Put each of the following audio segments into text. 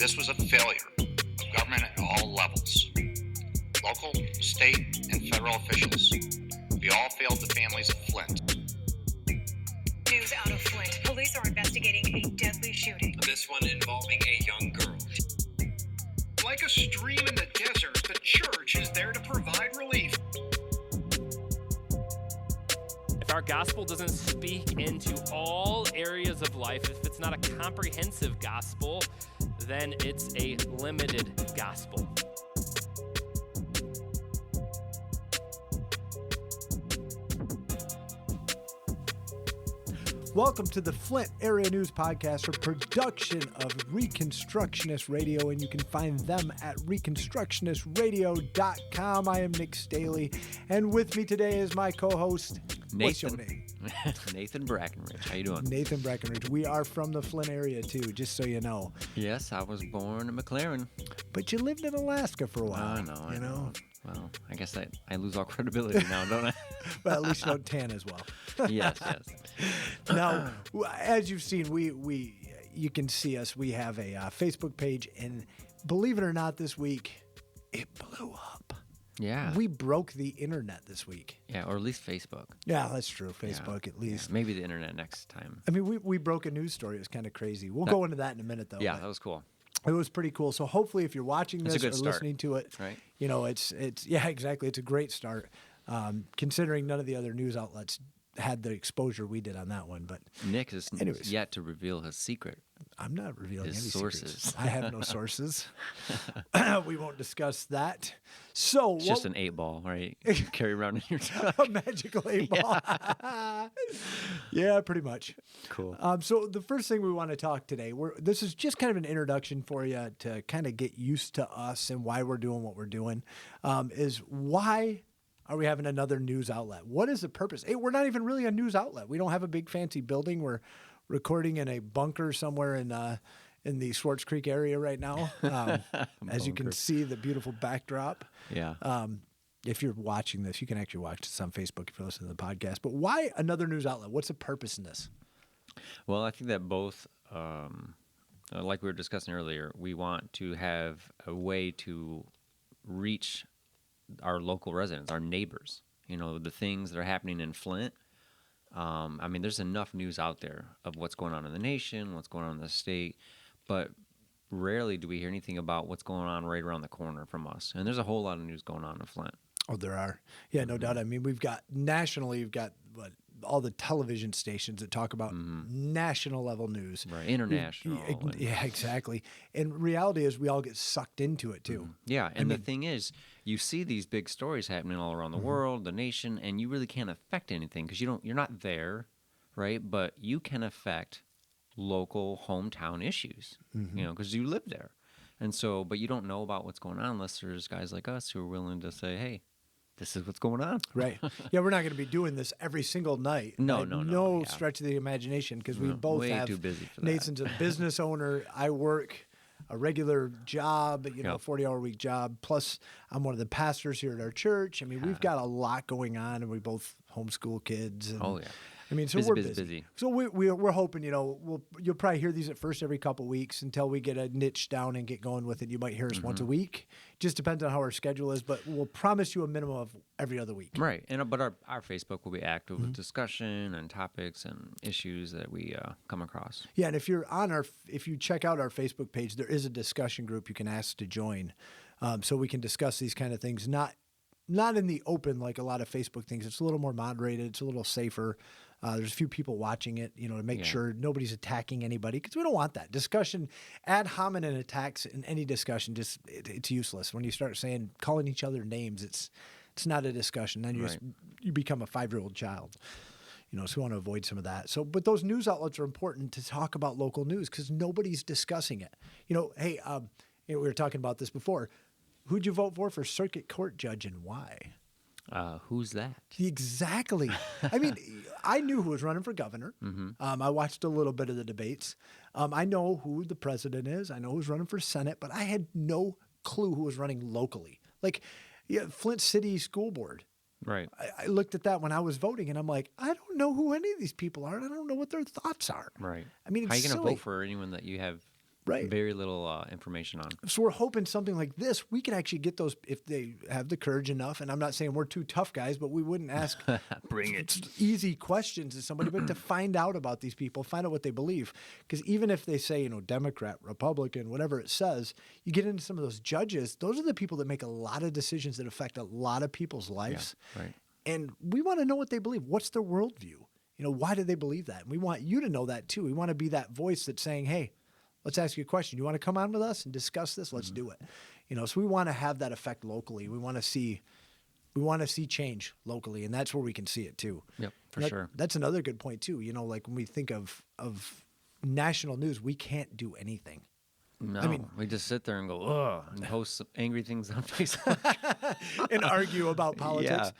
This was a failure of government at all levels. Local, state, and federal officials. They all failed the families of Flint. News out of Flint. Police are investigating a deadly shooting. This one involving a young girl. Like a stream in the desert, the church is there to provide relief. If our gospel doesn't speak into all areas of life, if it's not a comprehensive gospel, then it's a limited gospel. Welcome to the Flint Area News Podcast, a production of Reconstructionist Radio, and you can find them at reconstructionistradio.com. I am Nick Staley, and with me today is my co-host, Nathan. What's your name? Nathan Brackenridge. How you doing? Nathan Brackenridge. We are from the Flint area, too, just so you know. Yes, I was born in McLaren. But you lived in Alaska for a while. I know. Well, I guess I lose all credibility now, don't I? Well, at least you don't tan as well. Yes. Now, as you've seen, you can see us. We have a Facebook page, and believe it or not, this week it blew up. Yeah. We broke the internet this week. Yeah, or at least Facebook. Yeah, that's true. Facebook, at least. Yeah, maybe the internet next time. I mean, we broke a news story. It was kind of crazy. We'll go into that in a minute, though. Yeah, that was cool. It was pretty cool. So hopefully, if you're watching It's a this good or start, listening to it, right? You know, it's yeah, exactly. It's a great start, considering none of the other news outlets had the exposure we did on that one. But Nick has anyways. yet to reveal his secret. I'm not revealing His any sources. secrets. I have no sources. We won't discuss that. So It's just an 8-ball, right? You carry around in your truck. a magical 8-ball. Yeah, pretty much. Cool. So the first thing we want to talk today, this is just kind of an introduction for you to kind of get used to us and why we're doing what we're doing, is why are we having another news outlet? What is the purpose? Hey, we're not even really a news outlet. We don't have a big fancy building. We're recording in a bunker somewhere in the Swartz Creek area right now. As you can see, the beautiful backdrop. Yeah. If you're watching this, you can actually watch this on Facebook if you listen to the podcast. But why another news outlet? What's the purpose in this? Well, I think that both, like we were discussing earlier, we want to have a way to reach our local residents, our neighbors. You know, the things that are happening in Flint. I mean, there's enough news out there of what's going on in the nation, what's going on in the state, but rarely do we hear anything about what's going on right around the corner from us. And there's a whole lot of news going on in Flint. Oh, there are. Yeah, no doubt. I mean, we've got all the television stations that talk about national level news. Right, international. Yeah, exactly. And reality is we all get sucked into it too. Yeah, and the thing is, you see these big stories happening all around the world, the nation, and you really can't affect anything because you're not there, right? But you can affect local hometown issues, you know, because you live there. And so, but you don't know about what's going on unless there's guys like us who are willing to say, hey, this is what's going on. Right. Yeah, we're not going to be doing this every single night. No. No stretch of the imagination because we both way have. Too busy for that. Nathan's a business owner. I work a regular job, 40-hour week job. Plus, I'm one of the pastors here at our church. I mean, we've got a lot going on, and we both homeschool kids. And, Oh, yeah. I mean, so busy, we're busy. So we're hoping, you'll probably hear these at first every couple of weeks until we get a niche down and get going with it. You might hear us once a week. Just depends on how our schedule is, but we'll promise you a minimum of every other week. Right. But our Facebook will be active with discussion and topics and issues that we come across. Yeah, and if you check out our Facebook page, there is a discussion group you can ask to join, so we can discuss these kind of things. Not in the open like a lot of Facebook things. It's a little more moderated. It's a little safer. There's a few people watching it, to make sure nobody's attacking anybody because we don't want that. Discussion, ad hominem attacks in any discussion, it's useless. When you start calling each other names, it's not a discussion. Then you become a 5-year-old child. So we want to avoid some of that. So, but those news outlets are important to talk about local news because nobody's discussing it. Hey, we were talking about this before. Who'd you vote for circuit court judge and why? Who's that? Exactly. I mean, I knew who was running for governor. I watched a little bit of the debates. I know who the president is. I know who's running for Senate, but I had no clue who was running locally. Like, Flint City School Board. Right. I looked at that when I was voting, and I'm like, I don't know who any of these people are, and I don't know what their thoughts are. Right. I mean, how are you going to vote for anyone that you have Right. very little information on. So we're hoping something like this, we can actually get those if they have the courage enough. And I'm not saying we're two tough guys, but we wouldn't ask Bring it. easy questions to somebody, but to find out about these people, find out what they believe. Because even if they say, Democrat, Republican, whatever it says, you get into some of those judges, those are the people that make a lot of decisions that affect a lot of people's lives. Yeah, right. And we want to know what they believe. What's their worldview? Why do they believe that? And we want you to know that too. We want to be that voice that's saying, hey, let's ask you a question. You want to come on with us and discuss this? Let's do it. So we want to have that effect locally. We want to see change locally, and that's where we can see it too. Yep, for sure. That's another good point too. Like when we think of national news, we can't do anything. No, I mean, we just sit there and go, ugh, and post some angry things on Facebook. And argue about politics.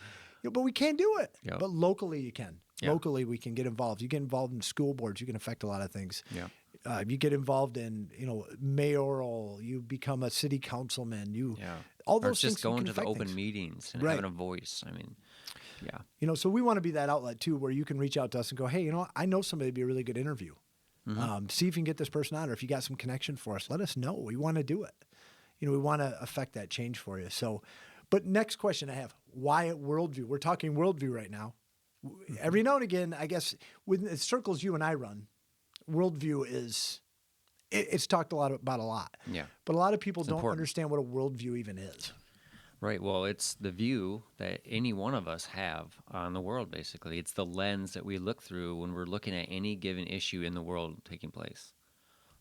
Yeah. But we can't do it. Yep. But locally you can. Yeah. Locally we can get involved. You get involved in school boards, you can affect a lot of things. Yeah. You get involved in, mayoral, you become a city councilman, all those or things. just going can to the affect open things. meetings and Right. having a voice. I mean, yeah. So we want to be that outlet too, where you can reach out to us and go, hey, I know somebody would be a really good interview. See if you can get this person on, or if you got some connection for us, let us know. We want to do it. We want to affect that change for you. So, but next question I have, why worldview? We're talking worldview right now. Every now and again, I guess, within the circles you and I run, worldview is, it's talked about a lot. Yeah. But a lot of people It's don't important. understand what a worldview even is. Right. Well, it's the view that any one of us have on the world, basically. It's the lens that we look through when we're looking at any given issue in the world taking place.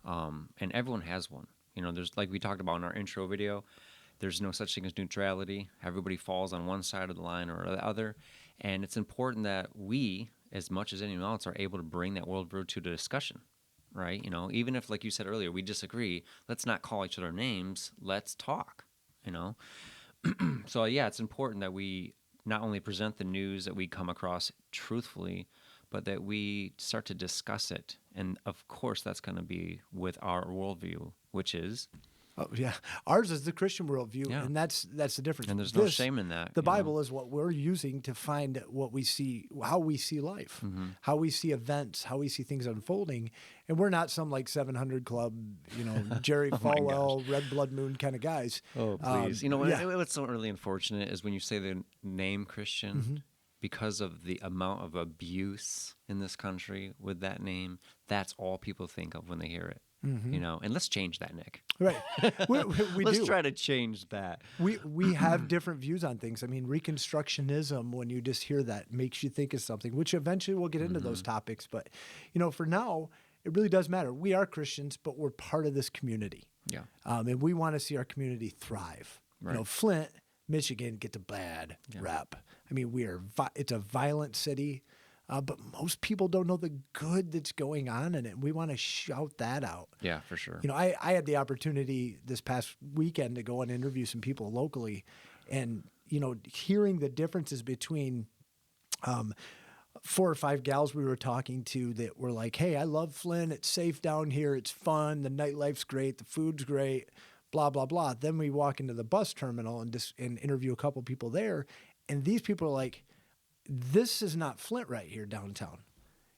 And everyone has one. There's, like we talked about in our intro video, there's no such thing as neutrality. Everybody falls on one side of the line or the other. And it's important that we, as much as anyone else, are able to bring that worldview to the discussion, right? Even if, like you said earlier, we disagree, let's not call each other names. Let's talk, So, yeah, it's important that we not only present the news that we come across truthfully, but that we start to discuss it. And, of course, that's going to be with our worldview, which is... Oh, yeah. Ours is the Christian worldview, Yeah. and that's the difference. And there's no shame in that. The Bible is what we're using to find what we see, how we see life, how we see events, how we see things unfolding. And we're not some like 700 Club, Jerry Falwell, Red Blood Moon kind of guys. Oh, please. What's so really unfortunate is when you say the name Christian, because of the amount of abuse in this country with that name, that's all people think of when they hear it. And let's change that, Nick. Right. Let's do. try to change that. We have different views on things. I mean, Reconstructionism, when you just hear that, makes you think of something, which eventually we'll get into those topics. But, for now, it really does matter. We are Christians, but we're part of this community. Yeah. And we want to see our community thrive. Right. Flint, Michigan gets a bad rep. I mean, it's a violent city. But most people don't know the good that's going on in it. We want to shout that out. Yeah, for sure. I had the opportunity this past weekend to go and interview some people locally, and hearing the differences between 4 or 5 gals we were talking to that were like, "Hey, I love Flint. It's safe down here. It's fun. The nightlife's great. The food's great. Blah blah blah." Then we walk into the bus terminal and interview a couple people there, and these people are like, this is not Flint right here downtown.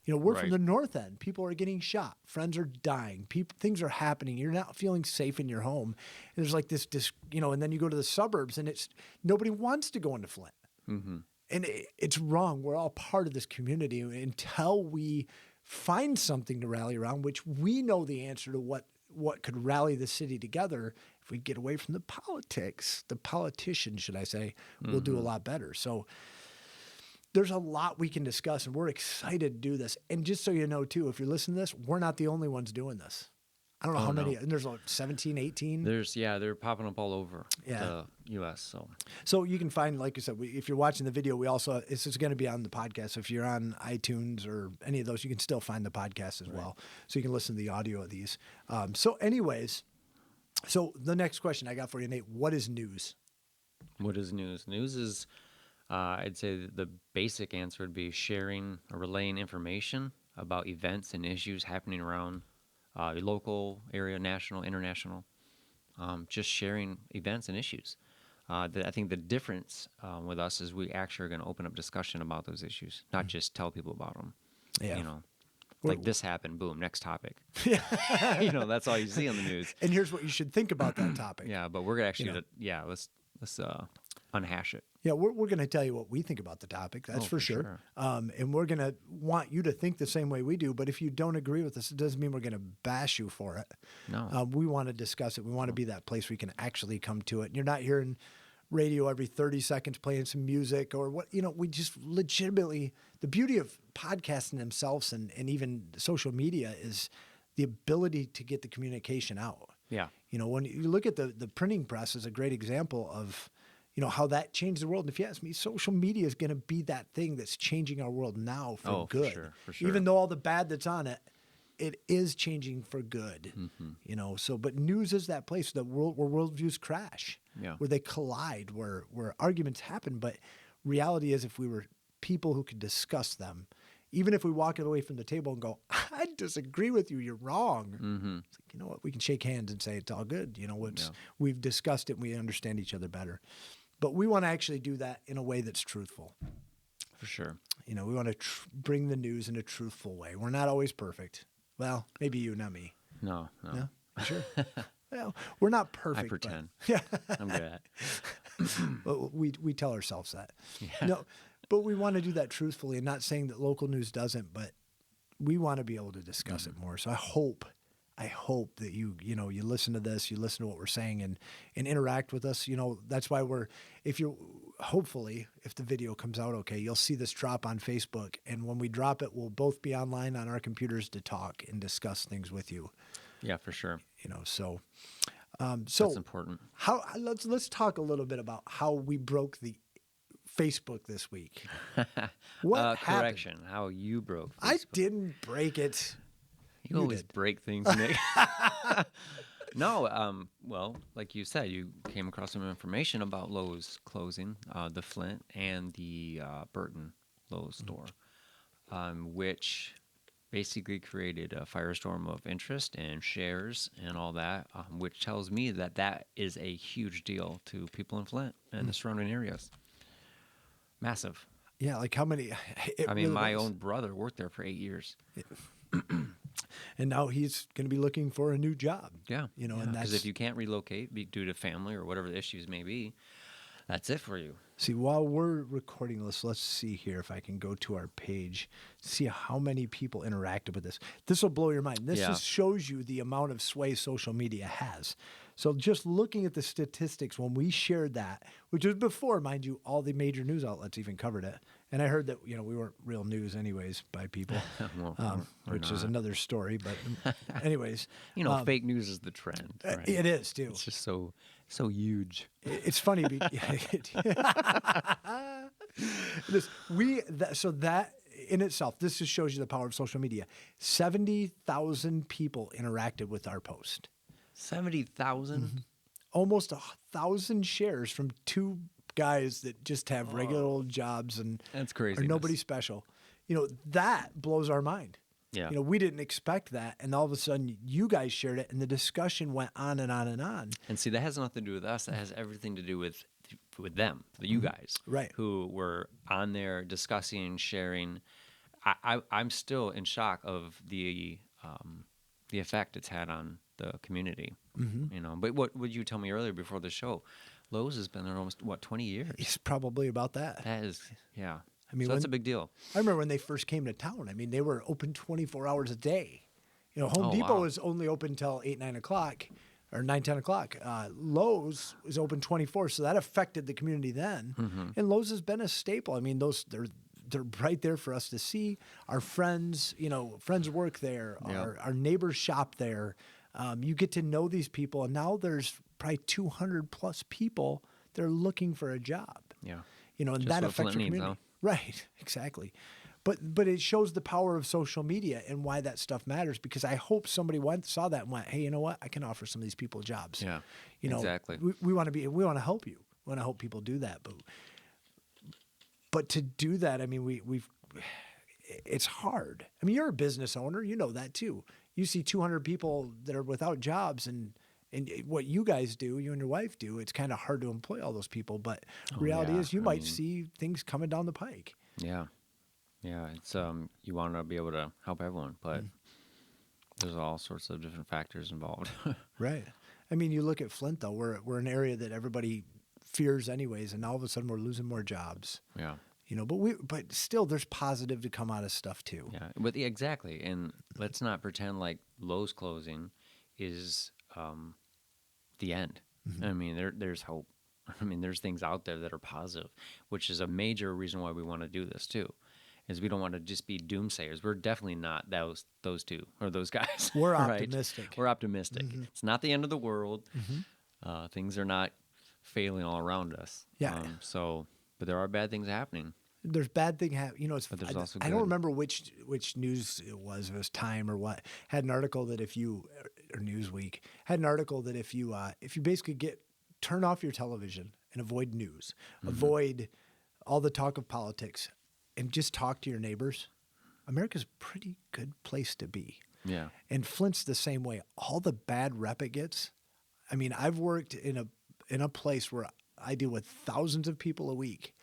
We're from the north end. People are getting shot. Friends are dying. Things are happening. You're not feeling safe in your home. And there's like this, and then you go to the suburbs and nobody wants to go into Flint. And it's wrong. We're all part of this community until we find something to rally around, which we know the answer to what could rally the city together. If we get away from the politicians, should I say, we'll do a lot better. So, there's a lot we can discuss, and we're excited to do this. And just so you know, too, if you're listening to this, we're not the only ones doing this. I don't know how many. And there's like 17, 18. They're popping up all over the U.S. So you can find, like you said, if you're watching the video, this is going to be on the podcast. So if you're on iTunes or any of those, you can still find the podcast as well. So you can listen to the audio of these. So the next question I got for you, Nate, what is news? What is news? News is... I'd say the basic answer would be sharing or relaying information about events and issues happening around your local area, national, international. Just sharing events and issues. I think the difference with us is we actually are going to open up discussion about those issues, not just tell people about them. Yeah. Like this happened, boom, next topic. You know, that's all you see on the news. And here's what you should think about that topic. Yeah, but we're gonna actually, let's unhash it. Yeah, we're going to tell you what we think about the topic. That's for sure. And we're going to want you to think the same way we do. But if you don't agree with us, it doesn't mean we're going to bash you for it. No. We want to discuss it. We want to be that place where you can actually come to it. And you're not hearing radio every 30 seconds playing some music or what, we just legitimately, the beauty of podcasting themselves and even social media is the ability to get the communication out. Yeah. When you look at the printing press is a great example of, how that changed the world. And if you ask me, social media is going to be that thing that's changing our world now for good. For sure. Even though all the bad that's on it, it is changing for good. Mm-hmm. But news is that place where worldviews crash, where they collide, where arguments happen. But reality is if we were people who could discuss them, even if we walk away from the table and go, I disagree with you, you're wrong. Mm-hmm. It's like, you know what, we can shake hands and say it's all good. We've discussed it and we understand each other better. But we want to actually do that in a way that's truthful. For sure. We want to bring the news in a truthful way. We're not always perfect. Well, maybe you, not me. No. Sure. Well, we're not perfect. I pretend. Yeah. I'm good at it. But we tell ourselves that. Yeah. No, but we want to do that truthfully, and not saying that local news doesn't, but we want to be able to discuss it more. So I hope that you listen to this, you listen to what we're saying and interact with us. That's why hopefully if the video comes out okay, you'll see this drop on Facebook. And when we drop it, we'll both be online on our computers to talk and discuss things with you. Yeah, for sure. So that's important. Let's talk a little bit about how we broke the Facebook this week. What happened? Correction, how you broke Facebook. I didn't break it. You always break things, Nick. No, well, like you said, you came across some information about Lowe's closing, the Flint and the Burton Lowe's store, which basically created a firestorm of interest and shares and all that, which tells me that is a huge deal to people in Flint and the surrounding areas. Massive. Yeah, like how many? My own brother worked there for 8 years. And now he's going to be looking for a new job. Yeah. And that's because if you can't relocate due to family or whatever the issues may be, that's it for you. See, while we're recording this, let's see here if I can go to our page, see how many people interacted with this. This will blow your mind. This just shows you the amount of sway social media has. So just looking at the statistics when we shared that, which was before, mind you, all the major news outlets even covered it. And I heard that, we weren't real news anyways by people, which is another story. But anyways. Fake news is the trend. Right? It is, too. It's just so huge. It's funny. So that in itself, this just shows you the power of social media. 70,000 people interacted with our post. 70,000? Mm-hmm. Almost 1,000 shares from two guys that just have regular old jobs and that's crazy. Are nobody special. That blows our mind. Yeah. We didn't expect that. And all of a sudden you guys shared it and the discussion went on and on and on. And see, that has nothing to do with us. That has everything to do with them, you guys. Right. Who were on there discussing, sharing. I'm still in shock of the effect it's had on the community. Mm-hmm. But what would you tell me earlier before the show? Lowe's has been there almost 20 years. It's probably about that. That is, yeah. So that's a big deal. I remember when they first came to town. They were open 24 hours a day. Home Depot was only open till 8, 9 o'clock, or 9, 10 o'clock. Lowe's was open 24, so that affected the community then. Mm-hmm. And Lowe's has been a staple. They're right there for us to see. Our friends, friends work there. Yeah. Our neighbors shop there. You get to know these people, and now there's probably 200 plus people that are looking for a job. Yeah. And just that affects your community. Huh? Right, exactly. But it shows the power of social media and why that stuff matters, because I hope somebody saw that and went, hey, you know what? I can offer some of these people jobs. Yeah, exactly. We want to help you. We want to help people do that. But to do that, it's hard. You're a business owner. You know that too. You see 200 people that are without jobs and what you guys do, you and your wife do, it's kind of hard to employ all those people. But reality is you might see things coming down the pike. Yeah. Yeah, it's you want to be able to help everyone, but there's all sorts of different factors involved. Right. I mean, you look at Flint though. We're an area that everybody fears anyways, and all of a sudden we're losing more jobs. Yeah. But still, there's positive to come out of stuff too. Yeah, but exactly. And let's not pretend like Lowe's closing is the end. I mean, there's hope. I mean, there's things out there that are positive, which is a major reason why we want to do this too. Is we don't want to just be doomsayers. We're definitely not those two or those guys. We're right? optimistic. We're optimistic. It's not the end of the world. Things are not failing all around us. Yeah. But there are bad things happening. There's bad thing happening. It's. But there's also I don't good. remember which news it was. It was Time or what had an article that if you or Newsweek had an article that if you basically turn off your television and avoid news, avoid all the talk of politics, and just talk to your neighbors, America's a pretty good place to be. Yeah. And Flint's the same way. All the bad rep it gets. I mean, I've worked in a place where I deal with thousands of people a week.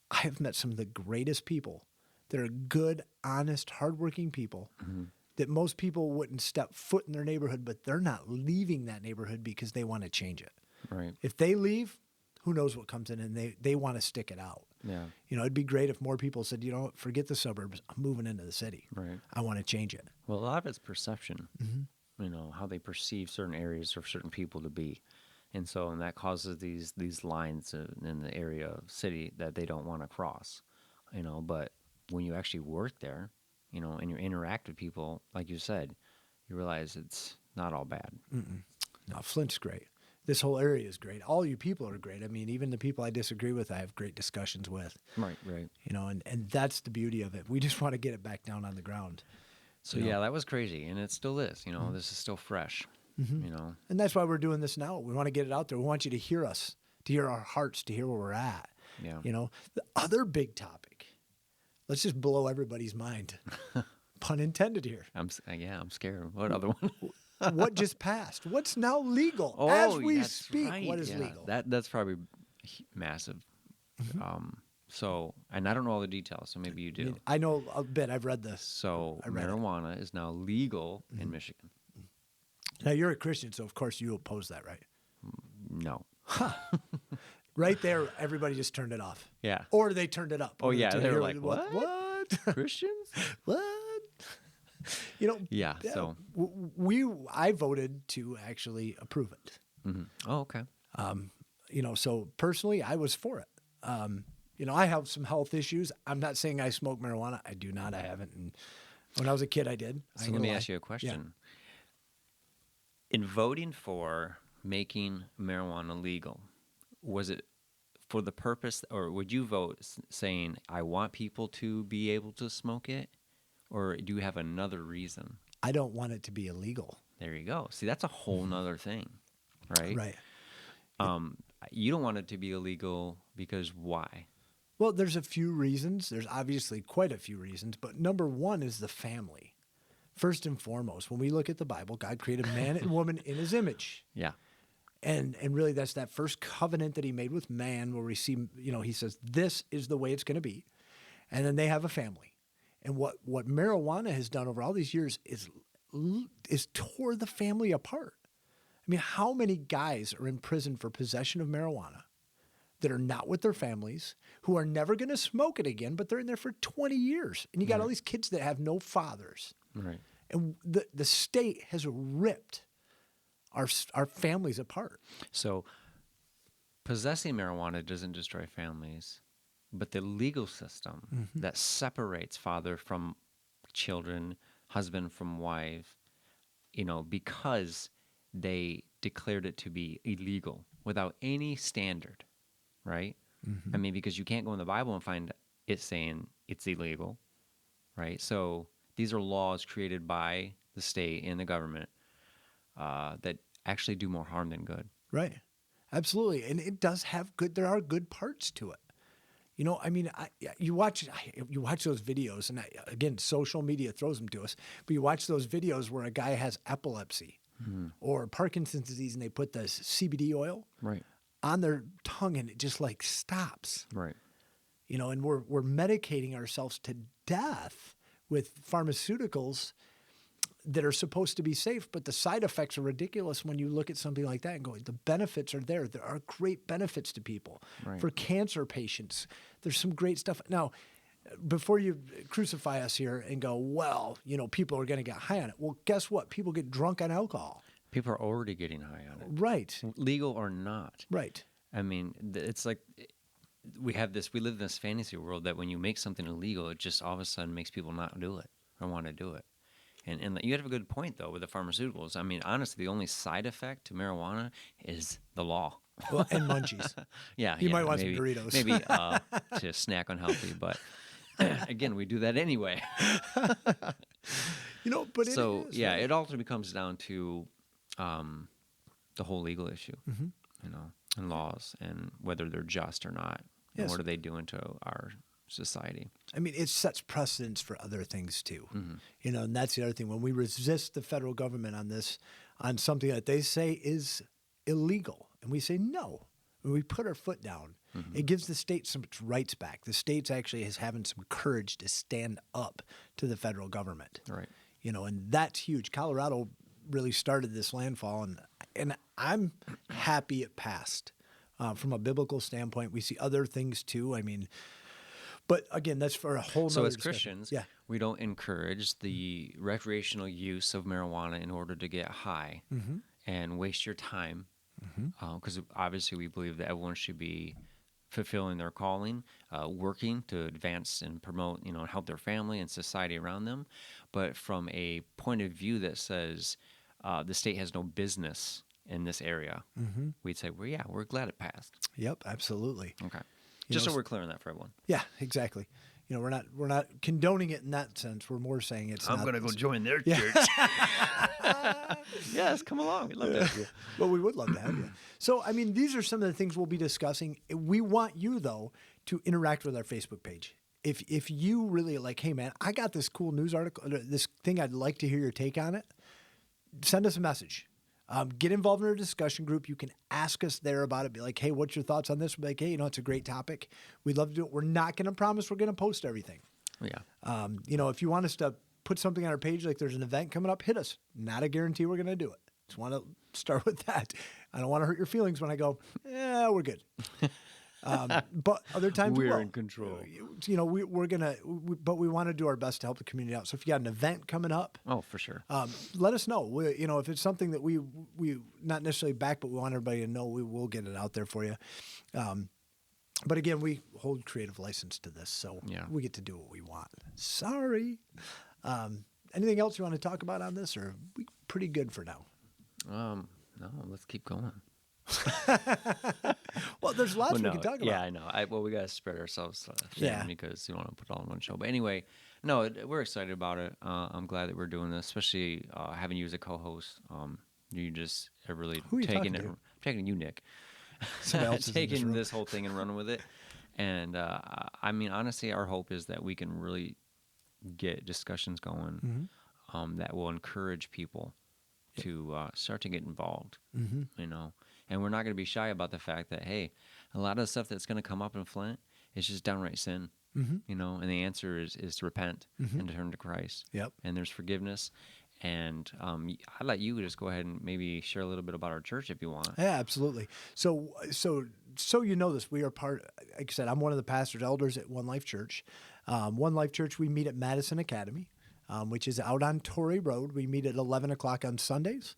I have met some of the greatest people that are good, honest, hardworking people that most people wouldn't step foot in their neighborhood, but they're not leaving that neighborhood because they want to change it. Right. If they leave, who knows what comes in, and they want to stick it out. Yeah. It'd be great if more people said, forget the suburbs. I'm moving into the city. Right. I want to change it. Well, a lot of it's perception. How they perceive certain areas or certain people to be. And that causes these lines in the area of city that they don't want to cross, But when you actually work there, and you interact with people, like you said, you realize it's not all bad. No, Flint's great. This whole area is great. All you people are great. I mean, even the people I disagree with, I have great discussions with. Right. And that's the beauty of it. We just want to get it back down on the ground. So yeah, that was crazy, and it still is. This is still fresh. And that's why we're doing this now. We want to get it out there. We want you to hear us, to hear our hearts, to hear where we're at. Yeah. The other big topic. Let's just blow everybody's mind. Pun intended here. I'm scared. What other one? What just passed? What's now legal as we speak? Right. What is legal? That's probably massive. And I don't know all the details, so maybe you do. I know a bit. I've read this. So marijuana is now legal in Michigan. Now, you're a Christian, so of course you oppose that, right? No. Right there, everybody just turned it off. Yeah. Or they turned it up. Oh, yeah. They were You're like, what? What? Christians? What? Yeah, so. I voted to actually approve it. Oh, okay. So personally, I was for it. I have some health issues. I'm not saying I smoke marijuana. I do not. I haven't. And when I was a kid, I did. So let me ask you a question. In voting for making marijuana legal, was it for the purpose, or would you vote saying, I want people to be able to smoke it? Or do you have another reason? I don't want it to be illegal. There you go. See, that's a whole nother thing, right? Right. You don't want it to be illegal because why? Well, there's a few reasons. There's obviously quite a few reasons, but number one is the family. First and foremost, when we look at the Bible, God created man and woman in his image. Yeah. And really that's that first covenant that he made with man where we see, he says, this is the way it's going to be. And then they have a family. And what marijuana has done over all these years is tore the family apart. I mean, how many guys are in prison for possession of marijuana that are not with their families, who are never going to smoke it again, but they're in there for 20 years. And you got all these kids that have no fathers. Right. And the state has ripped our families apart. So possessing marijuana doesn't destroy families, but the legal system that separates father from children, husband from wife, because they declared it to be illegal without any standard, right? I mean, because you can't go in the Bible and find it saying it's illegal, right? So these are laws created by the state and the government that actually do more harm than good. Right. Absolutely. And it does have there are good parts to it. I mean, you watch those videos, and again, social media throws them to us, but you watch those videos where a guy has epilepsy or Parkinson's disease, and they put this CBD oil Right. on their tongue, and it just stops. Right. and we're medicating ourselves to death with pharmaceuticals that are supposed to be safe, but the side effects are ridiculous when you look at something like that and go, the benefits are there. There are great benefits to people. Right. For cancer patients, there's some great stuff. Now, before you crucify us here and go, well, people are going to get high on it. Well, guess what? People get drunk on alcohol. People are already getting high on it. Right. Legal or not. Right. I mean, it's like we live in this fantasy world that when you make something illegal, it just all of a sudden makes people not do it or want to do it. And you have a good point, though, with the pharmaceuticals. I mean, honestly, the only side effect to marijuana is the law. Well, and munchies. Yeah. You might want some Doritos. Maybe to snack unhealthy, but again, we do that anyway. But so, it is, yeah, right? it ultimately comes down to the whole legal issue, and laws and whether they're just or not. And Yes. what are they doing to our society? I mean, it sets precedents for other things too. Mm-hmm. And that's the other thing. When we resist the federal government on this, on something that they say is illegal, and we say no, when we put our foot down, it gives the state some rights back. The state's actually having some courage to stand up to the federal government. Right. And that's huge. Colorado really started this landfall, and I'm happy it passed. From a biblical standpoint, we see other things too. I mean, but again, that's for a whole So nother as discussion. Christians, we don't encourage the recreational use of marijuana in order to get high and waste your time, because obviously we believe that everyone should be fulfilling their calling, working to advance and promote, and help their family and society around them. But from a point of view that says the state has no business in this area, we'd say, well, yeah, we're glad it passed. Yep, absolutely. Okay. Just so we're clear on that for everyone. Yeah, exactly. We're not condoning it in that sense. We're more saying it's. I'm not, going to go join their Yeah. church. Yes, come along. We'd love to have you. Well, we would love to have you. So, I mean, these are some of the things we'll be discussing. We want you, though, to interact with our Facebook page. If you really like, hey, man, I got this cool news article, this thing, I'd like to hear your take on it, send us a message. Get involved in our discussion group. You can ask us there about it. Be like, hey, what's your thoughts on this? We'll be like, hey, it's a great topic. We'd love to do it. We're not going to promise we're going to post everything. Yeah. If you want us to put something on our page, like there's an event coming up, hit us. Not a guarantee we're going to do it. Just want to start with that. I don't want to hurt your feelings when I go, we're good. But other times We're we will. in control. We're going to, but we want to do our best to help the community out. So if you got an event coming up, Oh, for sure. let us know. If it's something that we not necessarily back, but we want everybody to know, we will get it out there for you. But again, we hold creative license to this, so we get to do what we want. Sorry. Anything else you want to talk about on this, or are we pretty good for now? No, let's keep going. Well, there's lots we can talk about. Yeah, I know. We got to spread ourselves thin because you don't want to put it all in one show. But anyway, no, we're excited about it. I'm glad that we're doing this, especially having you as a co-host. You just are really Who are you taking talking it. to? Taking you, Nick. Somebody else is in this Taking room. this whole thing and running with it. And I mean, honestly, our hope is that we can really get discussions going that will encourage people to start to get involved. And we're not going to be shy about the fact that, hey, a lot of the stuff that's going to come up in Flint is just downright sin. And the answer is to repent and to turn to Christ. Yep. And there's forgiveness. And I'd let you just go ahead and maybe share a little bit about our church if you want. Yeah, absolutely. So you know this, we are part, like I said, I'm one of the pastors, elders at One Life Church. One Life Church, we meet at Madison Academy, which is out on Torrey Road. We meet at 11 o'clock on Sundays.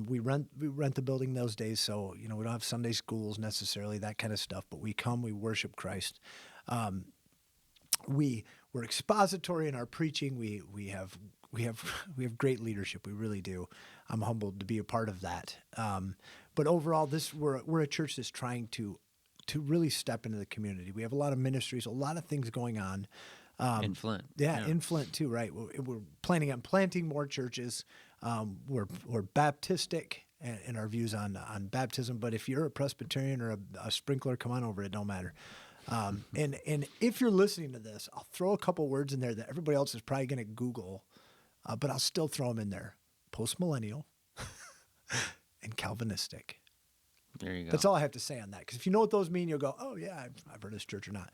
We rent the building those days, so we don't have Sunday schools necessarily, that kind of stuff. But we come, we worship Christ. We're expository in our preaching. We have great leadership. We really do. I'm humbled to be a part of that. But overall, we're a church that's trying to really step into the community. We have a lot of ministries, a lot of things going on. In Flint. Yeah, in Flint too, right? We're planning on planting more churches. We're Baptistic in our views on baptism, but if you're a Presbyterian or a sprinkler, come on over. It don't matter. And if you're listening to this, I'll throw a couple words in there that everybody else is probably going to Google, but I'll still throw them in there. Postmillennial and Calvinistic. There you go. That's all I have to say on that. Because if you know what those mean, you'll go, oh, yeah, I've heard of this church or not.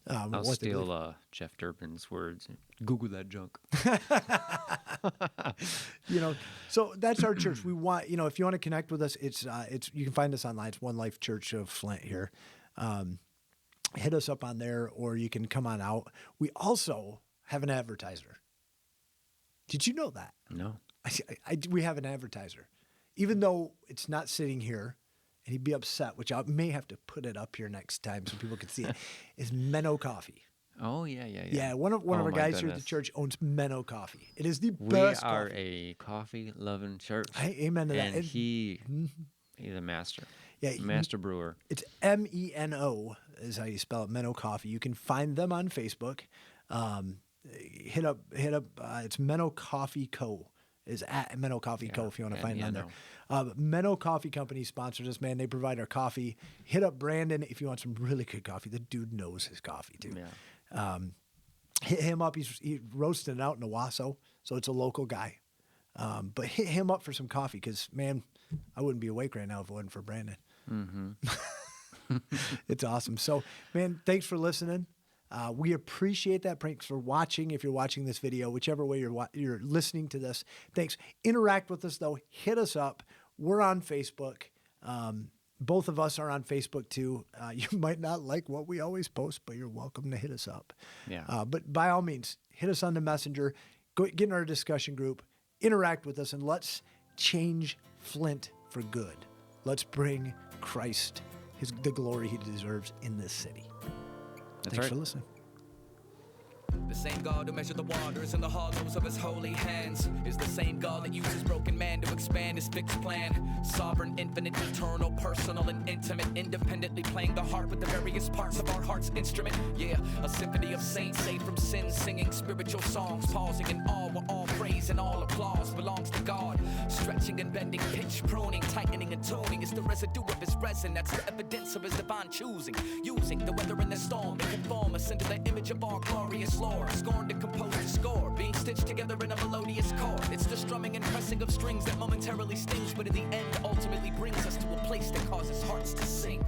I'll what they believe. steal Jeff Durbin's words. Google that junk. So that's our church. We want, if you want to connect with us, it's you can find us online. It's One Life Church of Flint here. Hit us up on there, or you can come on out. We also have an advertiser. Did you know that? No. We have an advertiser, even though it's not sitting here, and he'd be upset, which I may have to put it up here next time so people can see it, is Menno Coffee. Oh, yeah. Yeah, one of our my guys here at the goodness. church owns Menno Coffee. It is the We best are coffee. a coffee-loving church. Amen to that. And he's a master. Yeah, Master brewer. It's MENO is how you spell it, Menno Coffee. You can find them on Facebook. Hit up. It's Menno Coffee Co. Is at Menno Coffee Co. if you want to find it on there. Menno Coffee Company sponsors us, man. They provide our coffee. Hit up Brandon if you want some really good coffee. The dude knows his coffee too. Yeah. Hit him up. He's roasting it out in Owasso, so it's a local guy. But hit him up for some coffee because, man, I wouldn't be awake right now if it wasn't for Brandon. Mm-hmm. It's awesome. So, man, thanks for listening. We appreciate that. Thanks for watching. If you're watching this video, whichever way you're listening to this, thanks. Interact with us, though. Hit us up. We're on Facebook. Both of us are on Facebook, too. You might not like what we always post, but you're welcome to hit us up. Yeah. But by all means, hit us on the Messenger. Go get in our discussion group. Interact with us, and let's change Flint for good. Let's bring Christ the glory he deserves in this city. That's Thanks right. for listening. The same God who measured the waters in the hollows of his holy hands is the same God that uses broken man to expand his fixed plan. Sovereign, infinite, eternal, personal, and intimate, independently playing the harp with the various parts of our heart's instrument. Yeah, a symphony of saints saved from sin, singing spiritual songs, pausing in awe where all praise and all applause belongs to God. Stretching and bending, pitch, pruning, tightening and tuning is the residue of his resin. That's the evidence of his divine choosing. Using the weather and the storm to conform us into the image of our glorious Lord. Scorned to compose a score, being stitched together in a melodious chord. It's the strumming and pressing of strings that momentarily stings, but in the end ultimately brings us to a place that causes hearts to sing.